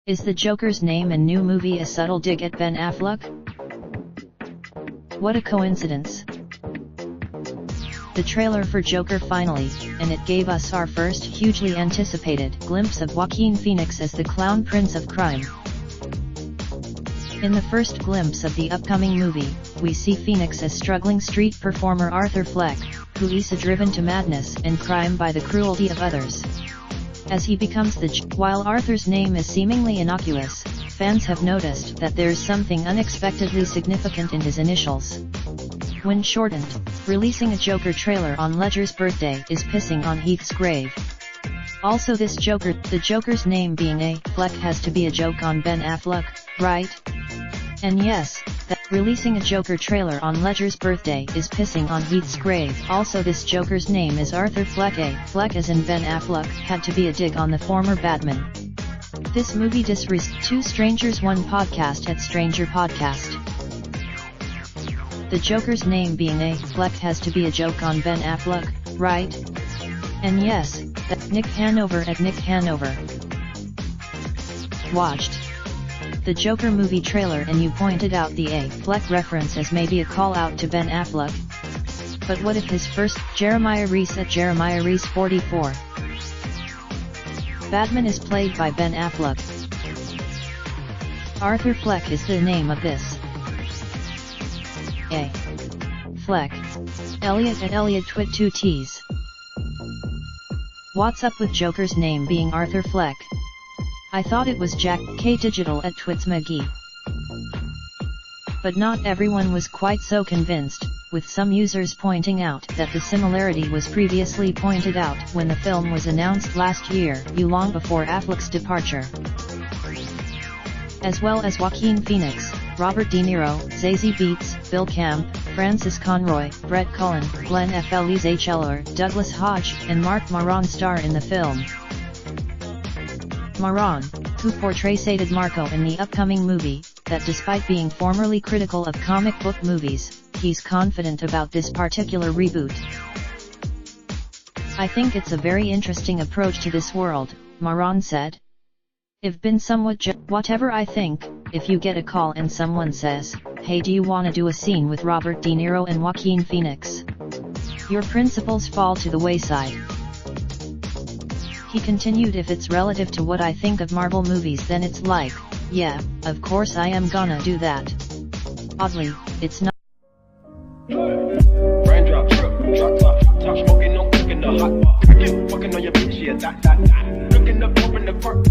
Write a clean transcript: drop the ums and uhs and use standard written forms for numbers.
Is the Joker's name in new movie a subtle dig at Ben Affleck? What a coincidence. The trailer for Joker finally, and it gave us our first hugely anticipated glimpse of Joaquin Phoenix as the clown prince of crime. In the first glimpse of the upcoming movie, we see Phoenix as struggling street performer Arthur Fleck, who is driven to madness and crime by the cruelty of others. As he becomes while Arthur's name is seemingly innocuous, fans have noticed that there's something unexpectedly significant in his initials. When shortened, releasing a Joker trailer on Ledger's birthday is pissing on Heath's grave. Also the Joker's name being A. Fleck has to be a joke on Ben Affleck, right? And yes, releasing a Joker trailer on Ledger's birthday is pissing on Heath's grave. Also this Joker's name is Arthur Fleck. A. Fleck as in Ben Affleck had to be a dig on the former Batman. This movie Two Strangers One podcast at Stranger Podcast. The Joker's name being A. Fleck has to be a joke on Ben Affleck, right? And yes, Nick Hanover at Nick Hanover. Watched the Joker movie trailer and you pointed out the A. Fleck reference as maybe a call out to Ben Affleck. But what if his first, Jeremiah Reese at Jeremiah Reese 44. Batman is played by Ben Affleck. Arthur Fleck is the name of this. A. Fleck. Elliot at Elliot Twit 2 T's. What's up with Joker's name being Arthur Fleck? I thought it was Jack K Digital at Twits McGee. But not everyone was quite so convinced, with some users pointing out that the similarity was previously pointed out when the film was announced last year, long before Affleck's departure. As well as Joaquin Phoenix, Robert De Niro, Zazie Beetz, Bill Camp, Francis Conroy, Brett Cullen, Glenn F. Elise Eller, Douglas Hodge, and Mark Maron star in the film. Maron, who portrays Aided Marco in the upcoming movie, that despite being formerly critical of comic book movies, he's confident about this particular reboot. I think it's a very interesting approach to this world, Maron said. I've been somewhat whatever I think, if you get a call and someone says, hey, do you wanna do a scene with Robert De Niro and Joaquin Phoenix? Your principles fall to the wayside. He continued, if it's relative to what I think of Marvel movies then it's like, yeah, of course I am gonna do that. Oddly, it's not. Raindrop, drop top smoking, no cooking the hot pot. Fucking on your bitch, yeah, that. Looking up, open the park,